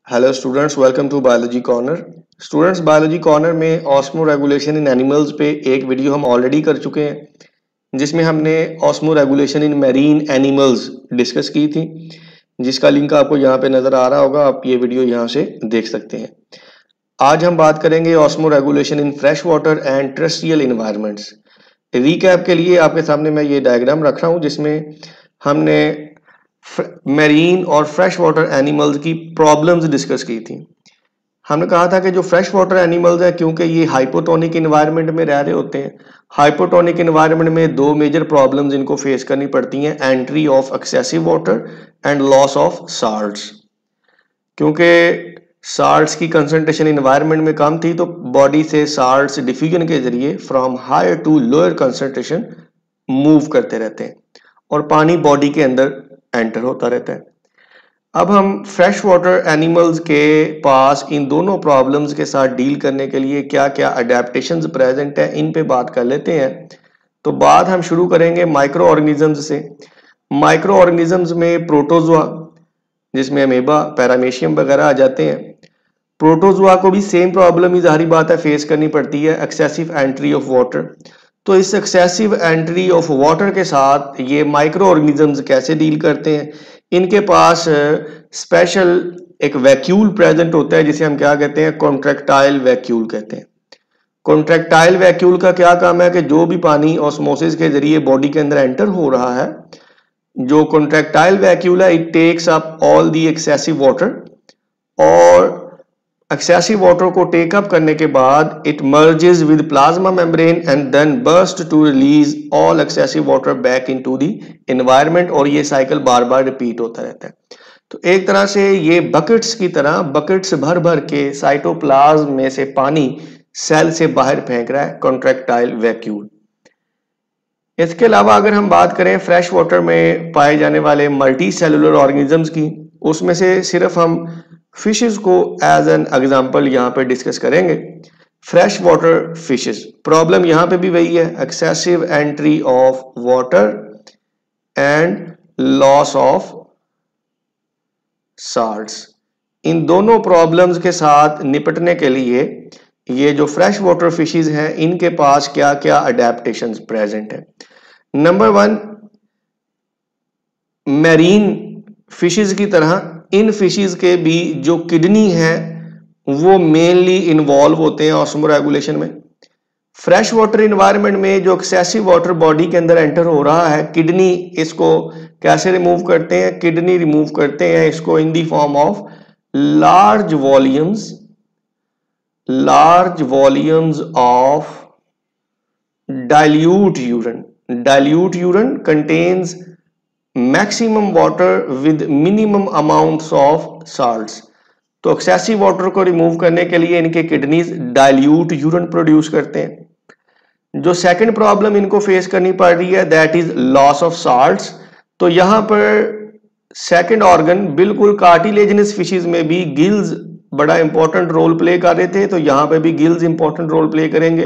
Hello students, welcome to biology corner. Students, biology corner में osmoregulation in animals पे एक video हम already कर चुके हैं, जिसमें हमने osmo regulation in marine animals discuss की थी, जिसका लिंक आपको यहाँ पे नज़र आ रहा होगा। आप ये वीडियो यहाँ से देख सकते हैं। आज हम बात करेंगे osmo regulation in fresh water and terrestrial environments. Recap के लिए आपके सामने मैं ये डायग्राम रख रहा हूँ, जिसमें हमने मैरीन और फ्रेश वाटर एनिमल्स की प्रॉब्लम्स डिस्कस की थी। हमने कहा था कि जो फ्रेश वाटर एनिमल्स हैं, क्योंकि ये हाइपोटोनिक इन्वायरमेंट में रह रहे होते हैं, हाइपोटोनिक इन्वायरमेंट में दो मेजर प्रॉब्लम्स इनको फेस करनी पड़ती हैं: entry of excessive water and loss of salts. क्योंकि साल्ट्स की कंसंट्रेशन इन्वायरमेंट में कम थी, तो बॉडी से साल्ट्स डिफ्यूजन के जरिए from higher to lower concentration move करते रहते हैं और पानी बॉडी के अंदर एंटर होता रहता है। अब हम फ्रेश वाटर एनिमल्स के पास इन दोनों प्रॉब्लम्स के साथ डील करने के लिए क्या क्या अडेप्टेशंस प्रेजेंट है, इन पे बात कर लेते हैं। तो बात हम शुरू करेंगे माइक्रो ऑर्गेनिजम्स से। माइक्रो ऑर्गेनिजम्स में प्रोटोजोआ, जिसमें अमीबा, पैरामीशियम वगैरह आ जाते हैं। प्रोटोजोआ को भी सेम प्रॉब्लम ही जाहिर बात है फेस करनी पड़ती है, एक्सेसिव एंट्री ऑफ वाटर। तो इस एक्सेसिव एंट्री ऑफ वाटर के साथ ये माइक्रो ऑर्गेनिजम्स कैसे डील करते हैं? इनके पास स्पेशल एक वैक्यूल प्रेजेंट होता है, जिसे हम क्या कहते हैं? कॉन्ट्रैक्टाइल वैक्यूल कहते हैं। कॉन्ट्रैक्टाइल वैक्यूल का क्या काम है कि जो भी पानी ऑस्मोसिस के जरिए बॉडी के अंदर एंटर हो रहा है, जो कॉन्ट्रैक्टाइल वैक्यूल है, it takes up all the excessive water, और एक्सेसिव वाटर को टेक अप करने के बाद it merges with plasma membrane and then burst to release all excessive water back into the environment, और ये साइकिल बार बार repeat होता रहता है। तो एक तरह से ये बकेट्स की तरह, बकेट्स भर भर के साइटोप्लाज्म में से पानी सेल से बाहर फेंक रहा है कॉन्ट्रैक्टाइल वैक्यूल। इसके अलावा अगर हम बात करें फ्रेश वाटर में पाए जाने वाले मल्टी सेलुलर ऑर्गेनिजम्स की, उसमें से सिर्फ हम फिशेस को एज एन एग्जांपल यहाँ पे डिस्कस करेंगे। फ्रेश वाटर फिशेस, प्रॉब्लम यहाँ पे भी वही है, excessive entry of water and loss of salts. इन दोनों प्रॉब्लम्स के साथ निपटने के लिए ये जो फ्रेश वाटर फिशेस हैं, इनके पास क्या क्या अडेप्टेशंस प्रेजेंट है। नंबर वन, मैरीन फिशेस की तरह इन फिशेस के भी जो किडनी है वो मेनली इन्वॉल्व होते हैं ऑस्मो रेगुलेशन में। फ्रेश वाटर इन्वायरमेंट में जो एक्सेसिव वाटर बॉडी के अंदर एंटर हो रहा है, किडनी इसको कैसे रिमूव करते हैं? किडनी रिमूव करते हैं इसको in the form of large volumes of dilute urine. Dilute urine contains maximum water with minimum amounts of salts. तो एक्सेसिव वाटर को रिमूव करने के लिए इनके किडनीज डाइल्यूट यूरिन प्रोड्यूस करते हैं। जो सेकंड प्रॉब्लम इनको फेस करनी पड़ रही है, that is loss of salts. तो यहां पर सेकंड ऑर्गन, बिल्कुल कार्टिलेजिनस फिशेस में भी गिल्स बड़ा इंपॉर्टेंट रोल प्ले कर रहे थे, तो यहां पे भी गिल्स इंपॉर्टेंट रोल प्ले करेंगे,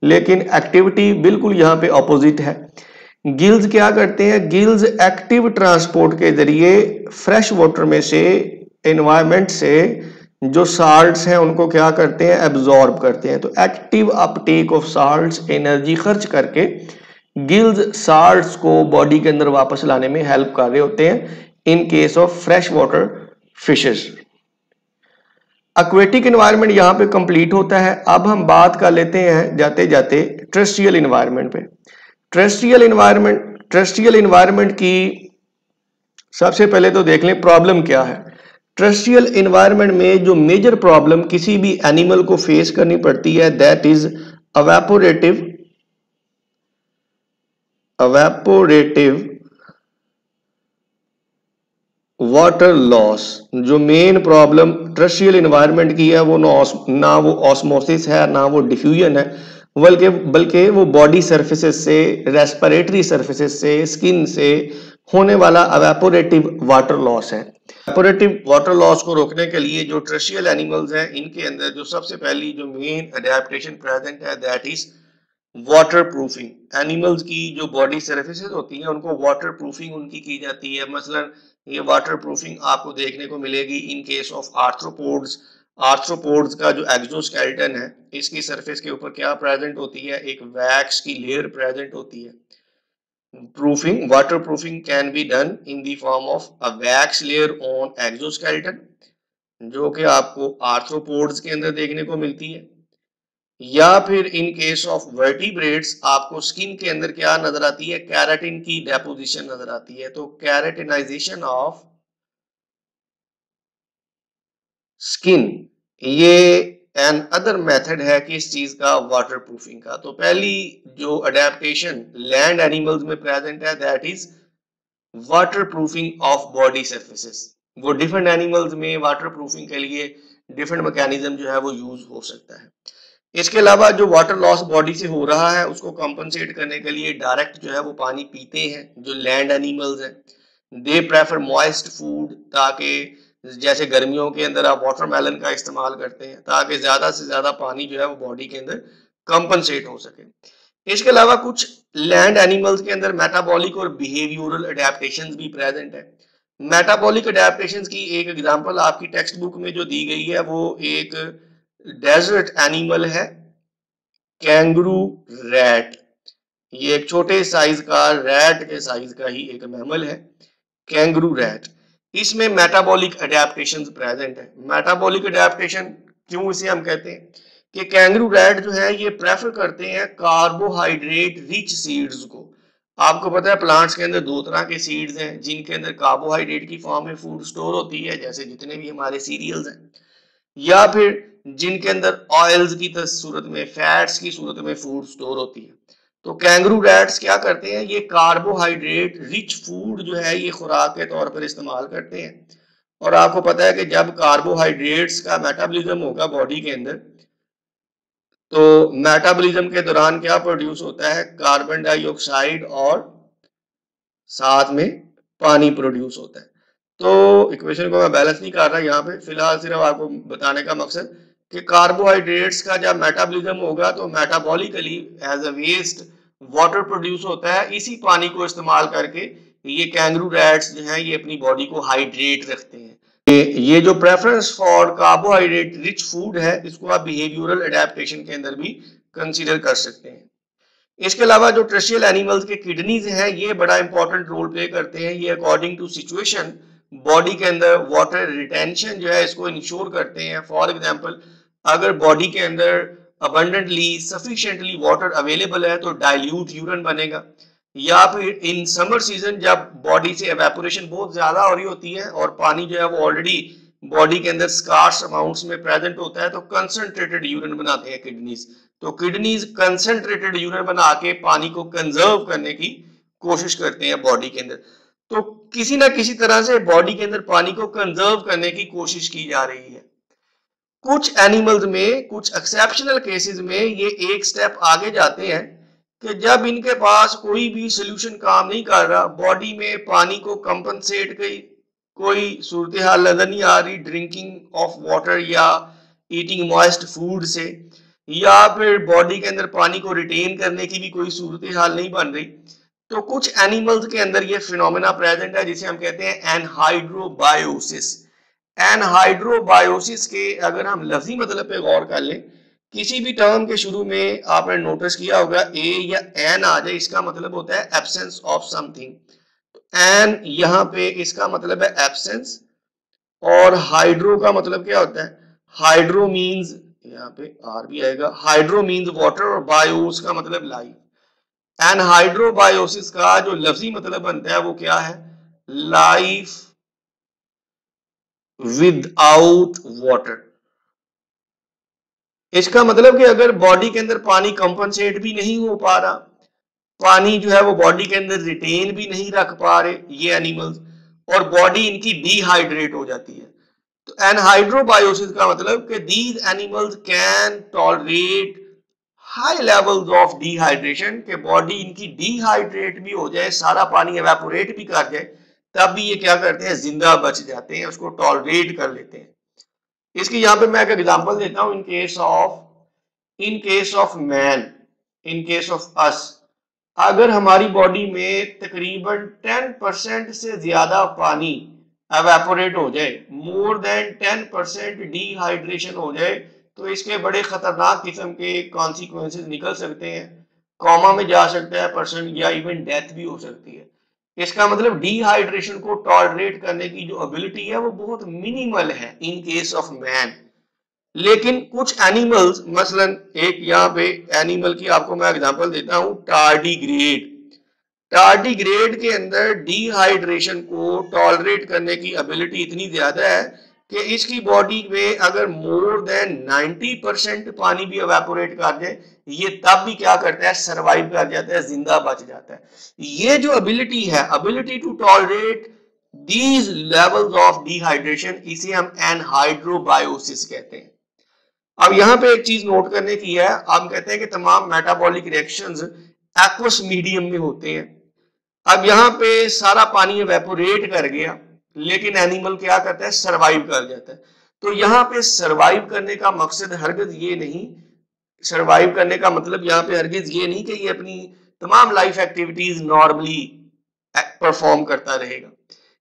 लेकिन एक्टिविटी बिल्कुल यहाँ पे ऑपोजिट है। गिल्स क्या करते हैं? गिल्स एक्टिव ट्रांसपोर्ट के जरिए फ्रेश वाटर में से, एनवायरनमेंट से जो साल्ट्स हैं उनको क्या करते हैं? एब्जॉर्ब करते हैं। तो active Uptake of salts, energy खर्च करके गिल्स साल्ट्स को बॉडी के अंदर वापस लाने में हेल्प कर रहे होते हैं in case of fresh water fishes. Aquatic environment यहाँ पे कंप्लीट होता है। अब हम बात कर लेते हैं जाते जाते टेरेस्ट्रियल इन्वायरमेंट पे। टेरेस्ट्रियल इन्वायरमेंट की सबसे पहले तो देख लें प्रॉब्लम क्या है। टेरेस्ट्रियल इन्वायरमेंट में जो मेजर प्रॉब्लम किसी भी एनिमल को फेस करनी पड़ती है, दैट इज अवेपोरेटिव वाटर लॉस। जो मेन प्रॉब्लम टेरेस्ट्रियल इन्वायरमेंट की है, वो ना वो ऑस्मोसिस है, ना वो डिफ्यूजन है, बल्कि वो बॉडी सर्फेसेस से, रेस्पिरेटरी सर्फेसेस से, स्किन से होने वाला अवेपोरेटिव वाटर लॉस है। अवेपोरेटिव वाटर लॉस को रोकने के लिए जो टेरेस्ट्रियल एनिमल्स हैं, इनके अंदर जो सबसे पहली जो मेन अडेप्टेशन प्रेजेंट है, that is water proofing. Animals की जो बॉडी सर्फेसेस होती हैं, उनको वाटर प्रूफिंग उनकी की जाती है। मसलन ये वाटर प्रूफिंग आपको देखने को मिलेगी in case of arthropods. Arthropods का जो एक्सोस्केलेटन है, इसकी सरफेस के ऊपर क्या प्रेजेंट होती है, एक वैक्स की लेयर प्रेजेंट होती है। Proofing, waterproofing can be done in the form of a wax layer on exoskeleton, जो कि आपको आर्थ्रोपोड्स के अंदर देखने को मिलती है, या फिर इन केस ऑफ वर्टिब्रेट्स आपको स्किन के अंदर क्या नजर आती है, कैराटिन की डेपोजिशन नजर आती है। तो कैराटिनाइजेशन ऑफ स्किन, ये एन अदर मेथड है किस चीज का, वाटर प्रूफिंग का। तो पहली जो अडेप्टेशन लैंड एनिमल्स में प्रेजेंट है that is water proofing of body surfaces. वो डिफरेंट एनिमल्स में वाटर प्रूफिंग के लिए डिफरेंट मैकेनिज्म जो है वो यूज हो सकता है। इसके अलावा जो वाटर लॉस बॉडी से हो रहा है उसको कंपनसेट करने के लिए डायरेक्ट जो है वो पानी पीते हैं जो लैंड एनिमल्स हैं। दे प्रेफर मॉइस्ट फूड, ताकि जैसे गर्मियों के अंदर आप वाटरमेलन का इस्तेमाल करते हैं ताकि ज्यादा से ज्यादा पानी जो है वो बॉडी के अंदर कंपनसेट हो सके। इसके अलावा कुछ लैंड एनिमल्स के अंदर मेटाबॉलिक और बिहेवियरल अडेप्टेशंस भी प्रेजेंट है। मेटाबॉलिक अडेप्टेशंस की एक एग्जांपल आपकी टेक्स्ट बुक में जो दी गई है वो एक डेजर्ट एनिमल है, कैंगरू रैट। ये एक छोटे साइज का रैट के साइज का ही एक मैमल है, कैंगरू रैट। इसमें मेटाबॉलिक अडेप्टेशंस प्रेजेंट है। मेटाबॉलिक अडेप्टेशन क्यों इसे हम कहते हैं कि कैंगरू रैट जो है ये प्रेफर करते हैं कार्बोहाइड्रेट रिच सीड्स को। आपको पता है प्लांट्स के अंदर दो तरह के सीड्स हैं जिनके अंदर कार्बोहाइड्रेट की फॉर्म में फूड स्टोर होती है, जैसे जितने भी हमारे सीरियल्स हैं, या फिर जिनके अंदर ऑयल्स की सूरत में, फैट्स की सूरत में फूड स्टोर होती है। तो कैंगरू रैट्स क्या करते हैं, ये कार्बोहाइड्रेट रिच फूड जो है ये खुराक के तौर पर इस्तेमाल करते हैं। और आपको पता है कि जब कार्बोहाइड्रेट्स का मेटाबॉलिज्म होगा बॉडी के अंदर, तो मेटाबॉलिज्म के दौरान क्या प्रोड्यूस होता है, कार्बन डाइऑक्साइड और साथ में पानी प्रोड्यूस होता है। तो इक्वेशन को मैं बैलेंस नहीं कर रहा यहाँ पे, फिलहाल सिर्फ आपको बताने का मकसद कि कार्बोहाइड्रेट्स का जब मेटाबॉलिज्म होगा तो metabolically as a waste water produce होता है। इसी पानी को इस्तेमाल करके ये कैंगरू रैट्स जो हैं ये अपनी बॉडी को हाइड्रेट रखते हैं। ये जो preference for carbohydrate rich food है इसको आप बिहेवियरल अडेप्टेशन के अंदर भी कंसीडर कर सकते हैं। इसके अलावा जो टर्शियल एनिमल्स के किडनीज हैं ये बड़ा इंपॉर्टेंट रोल प्ले करते हैं। ये अकॉर्डिंग टू सिचुएशन बॉडी के अंदर वाटर रिटेंशन जो है इसको इंश्योर करते हैं। फॉर एग्जांपल अगर बॉडी के अंदर अबंडेंटली सफिशिएंटली वाटर अवेलेबल है तो डाइल्यूट यूरिन बनेगा, या फिर इन समर सीजन जब बॉडी से एवेपोरेशन बहुत ज्यादा हो रही होती है और पानी जो है वो ऑलरेडी बॉडी के अंदर स्कार्स अमाउंट्स में प्रेजेंट होता है तो कंसंट्रेटेड यूरिन बनाते हैं किडनीज। तो किडनीज कंसंट्रेटेड यूरिन बना के पानी को कंजर्व करने की कोशिश करते हैं बॉडी के अंदर। तो किसी ना किसी तरह से बॉडी के अंदर पानी को कंजर्व करने की कोशिश की जा रही है। कुछ एनिमल्स में, कुछ एक्सेप्शनल केसेस में ये एक स्टेप आगे जाते हैं कि जब इनके पास कोई भी सोल्यूशन काम नहीं कर रहा, बॉडी में पानी को कंपनसेट की कोई सूरत हाल नजर नहीं आ रही ड्रिंकिंग ऑफ वाटर या ईटिंग मॉइस्ट फूड से, या फिर बॉडी के अंदर पानी को रिटेन करने की भी कोई सूरत हाल नहीं बन रही, तो कुछ एनिमल्स के अंदर ये फिनोमेना प्रेजेंट है जिसे हम कहते हैं एनहाइड्रोबायोसिस। एनहाइड्रोबायोसिस के अगर हम लफ्जी मतलब पे गौर कर लें, किसी भी टर्म के शुरू में आपने नोटिस किया होगा ए या एन आ जाए, इसका मतलब होता है एब्सेंस ऑफ समथिंग। एन यहाँ पे इसका मतलब है एब्सेंस, और हाइड्रो का मतलब क्या होता है, हाइड्रो मींस, यहाँ पे आर भी आएगा, हाइड्रो मींस वाटर, और बायोस का मतलब लाइफ। एनहाइड्रोबायोसिस का जो लफ्जी मतलब बनता है वो क्या है, लाइफ विदाउट वाटर। इसका मतलब कि अगर बॉडी के अंदर पानी कंपनसेट भी नहीं हो पा रहा, पानी जो है वो बॉडी के अंदर रिटेन भी नहीं रख पा रहे ये एनिमल्स, और बॉडी इनकी डिहाइड्रेट हो जाती है, तो एनहाइड्रोबायोसिस का मतलब कि these animals can tolerate high levels of dehydration, के बॉडी इनकी डिहाइड्रेट भी हो जाए, सारा पानी एवेपोरेट भी कर जाए, तब भी ये क्या करते हैं, जिंदा बच जाते हैं, उसको टॉलरेट कर लेते हैं। इसकी यहाँ पे मैं एक एग्जांपल देता हूं, in case of man, in case of us, अगर हमारी बॉडी में तकरीबन 10% से ज्यादा पानी एवेपोरेट हो जाए, मोर देन 10% डिहाइड्रेशन हो जाए, तो इसके बड़े खतरनाक किस्म के कॉन्सिक्वेंसेस निकल सकते हैं। कॉमा में जा सकता है पर्सन, या इवन डेथ भी हो सकती है। इसका मतलब डिहाइड्रेशन को टॉलरेट करने की जो एबिलिटी है वो बहुत मिनिमल है इन केस ऑफ मैन। लेकिन कुछ एनिमल्स, मसलन एक यहाँ पे एनिमल की आपको मैं एग्जांपल देता हूँ, टार्डीग्रेड। टार्डीग्रेड के अंदर डिहाइड्रेशन को टॉलरेट करने की एबिलिटी इतनी ज्यादा है कि इसकी बॉडी में अगर मोर देन 90% पानी भी एवेपोरेट कर जाए, ये तब भी क्या करता है, सरवाइव कर जाता है, जिंदा बच जाता है। ये जो एबिलिटी है, ability to tolerate these levels of dehydration, इसे हम एनहाइड्रोबायोसिस कहते हैं। अब यहाँ पे एक चीज नोट करने की है, हम कहते हैं कि तमाम मेटाबॉलिक रिएक्शंस एक्वस मीडियम में होते हैं। अब यहाँ पे सारा पानी एवेपोरेट कर गया, लेकिन एनिमल क्या करता है, सरवाइव कर जाता है। तो यहाँ पे सरवाइव करने का मकसद हरगिज ये नहीं, सरवाइव करने का मतलब यहाँ पे हरगिज ये नहीं कि ये अपनी तमाम लाइफ एक्टिविटीज नॉर्मली परफॉर्म करता रहेगा।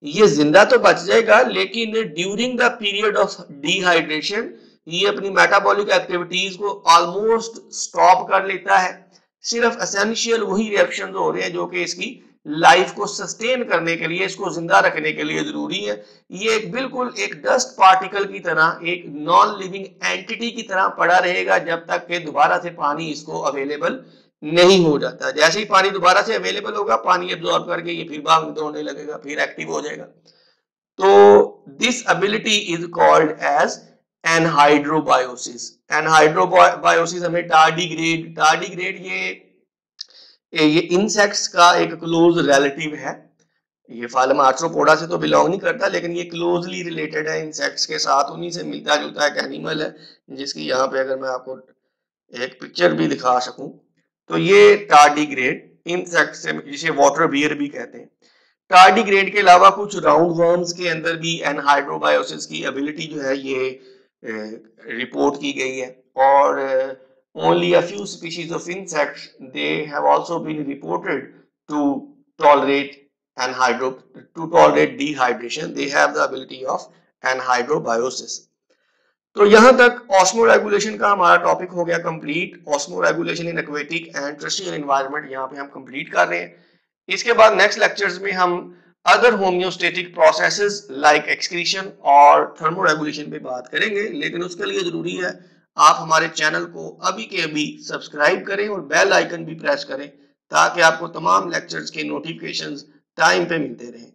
ये जिंदा तो बच जाएगा, लेकिन during the period of dehydration ये अपनी मेटाबॉलिक एक्टिविटीज को ऑलमोस्ट स्टॉप कर लेता है। सिर्फ एसेंशियल वही रिएक्शन हो रहे हैं जो कि इसकी लाइफ को सस्टेन करने के लिए, इसको जिंदा रखने के लिए जरूरी है। ये एक बिल्कुल एक डस्ट पार्टिकल की तरह, एक नॉन लिविंग एंटिटी की तरह पड़ा रहेगा जब तक कि दोबारा से पानी इसको अवेलेबल नहीं हो जाता। जैसे ही पानी दोबारा से अवेलेबल होगा, पानी एब्जॉर्ब करके ये फिर भाग दौड़ने लगेगा, फिर एक्टिव हो जाएगा। तो this ability is called as anhydrobiosis. Anhydrobiosis हमें टार्डीग्रेड ये इंसेक्ट्स का एक क्लोज रिलेटिव है। ये फाइलम आर्थ्रोपोडा से तो बिलोंग नहीं करता, लेकिन ये क्लोजली रिलेटेड है इंसेक्ट्स के साथ, उन्हीं से मिलता जुलता एक एनिमल है, जिसकी यहाँ पे अगर मैं आपको एक पिक्चर भी दिखा सकूं, तो ये टार्डीग्रेड इंसेक्ट से, जिसे वाटर बियर भी कहते हैं। टार्डीग्रेड के अलावा कुछ राउंड वर्म्स के अंदर भी एनहाइड्रोबायोसिस की एबिलिटी जो है ये रिपोर्ट की गई है। और only a few species of insects they have also been reported to tolerate to tolerate dehydration. They have the ability of anhydrobiosis. तो यहां तक ऑस्मो रेगुलेशन का हमारा टॉपिक हो गया complete. Osmo regulation in aquatic and टर्शियल environment यहाँ पे हम कंप्लीट कर रहे हैं। इसके बाद नेक्स्ट लेक्चर्स में हम other homeostatic processes like excretion और थर्मो रेगुलेशन पे बात करेंगे। लेकिन उसके लिए जरूरी है आप हमारे चैनल को अभी के अभी सब्सक्राइब करें और बेल आइकन भी प्रेस करें, ताकि आपको तमाम लेक्चर्स के नोटिफिकेशंस टाइम पे मिलते रहें।